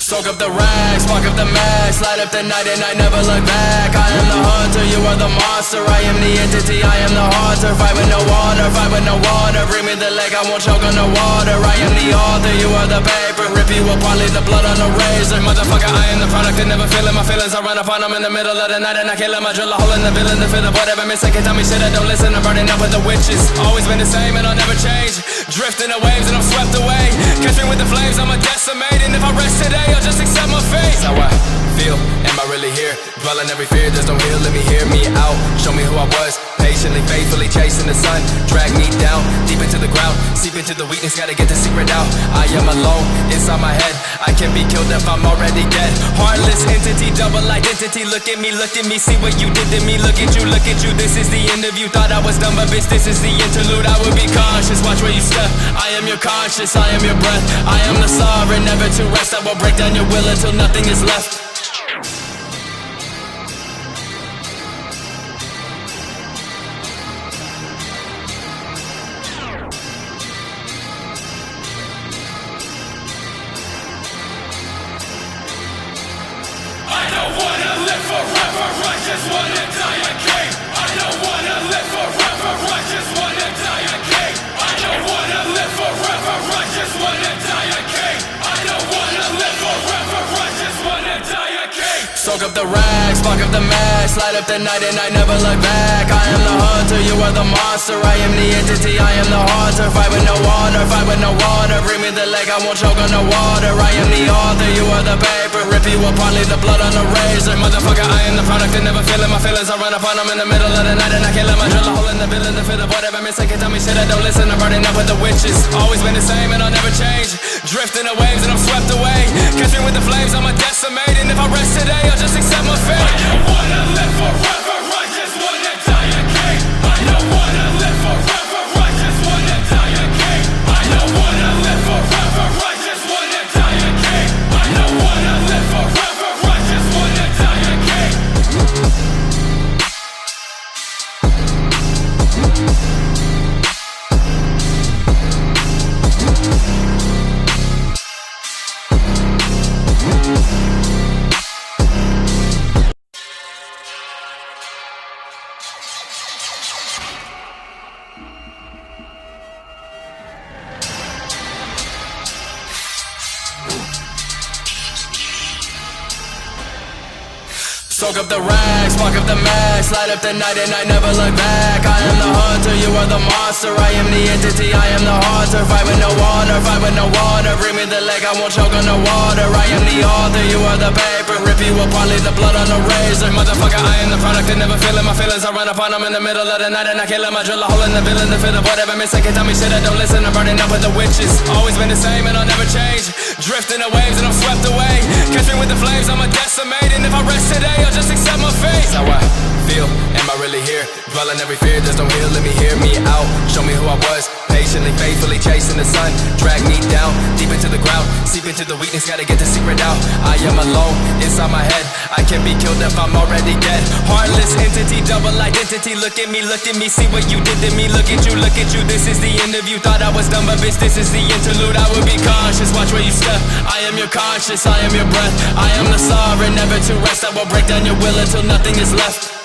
Soak up the rags, spark up the max, light up the night and I never look back. I am the hunter, you are the monster. I am the entity, I am the haunter. Fight with no water, fight with no water. Bring me the leg, I won't choke on the water. I am the author, you are the paper. Rip you apart, leave the blood on the razor. Motherfucker, I am the product and never feeling my feelings. I run upon them in the middle of the night and I kill them. I drill a hole in the villain to fit up whatever missing. Can't tell me shit, I don't listen. I'm burning up with the witches. Always been the same and I'll never change. Drifting the waves and I'm swept away. Catch me with the flames, I'ma decimate. And if I rest today, I'll just accept my fate. How I feel, am I really here? Dwelling every fear, there's no heal, let me hear me out. Show me who I was, patiently, faithfully chasing the sun. Drag me down, deep into the ground. Seep into the weakness, gotta get the secret out. I am alone, inside my head. I can be killed if I'm already dead. Heartless entity, double identity. Look at me, see what you did to me. Look at you, this is the end of you. Thought I was done, but bitch, this is the interlude. I would be cautious, watch where you step. I am your conscience, I am your breath. I am the sovereign, never to rest. I will break down your will until nothing is left. I don't wanna live forever, I just wanna die a king. I don't wanna live forever, I just wanna die a king. I don't wanna live forever, I just wanna die a king. I don't wanna live forever, I just wanna die a king. Soak up the rags, spark up the max, light up the night and I never look back. I am the hunter, you are the monster. I am the entity, I am the haunter. Fight with no water, fight with no water. Bring me the leg, I won't choke on the water. I am the author, you are the paper. Rip you apart, leave the blood on the razor. Motherfucker, I am the product and never feeling my feelings. I run upon them in the middle of the night and I kill them. I drill a hole in the villain to fit up whatever missing. Can't tell me shit, I don't listen. I'm burning up with the witches. Always been the same and I'll never change. Drifting the waves and I'm swept away. Catch me with the flames, I'ma decimate. And if I rest today, I'll just accept my fate. I don't wanna live forever, I just wanna die a king. I don't wanna live forever, I just wanna die a king. I don't wanna live forever, I just wanna die a king. I don't wanna live forever, I just wanna die a king. Soak up the rags, spark up the max, light up the night and I never look back. I am the hunter, you are the monster. I am the entity, I am the haunter. Fight with no water, fight with no water. Bring me the leg, I won't choke on the water. I am the author, you are the paper. Rip you apart, leave the blood on the razor. Motherfucker, I am the product and never feeling my feelings. I run upon them in the middle of the night and I kill them. I drill a hole in the villain to fit up whatever missing. Can't tell me shit, I don't listen. I'm burning up with the witches. Always been the same and I'll never change. Drifting the waves and I'm swept away. Catch me with the flames, I'ma decimate. And if I rest today, I'll just accept my fate. How I feel, am I really here? Dwelling every fear, there's no heal, let me hear me out. Show me who I was, patiently, faithfully chasing the sun. Drag me down, deep into the ground. Seep into the weakness, gotta get the secret out. I am alone, inside my head. I can be killed if I'm already dead. Heartless entity, double identity. Look at me, see what you did to me. Look at you, this is the end of you. Thought I was done, but bitch, this is the interlude. I would be cautious, watch where you step. I am your conscience, I am your breath. I am the sovereign, never to rest. I will break down your will until nothing is left.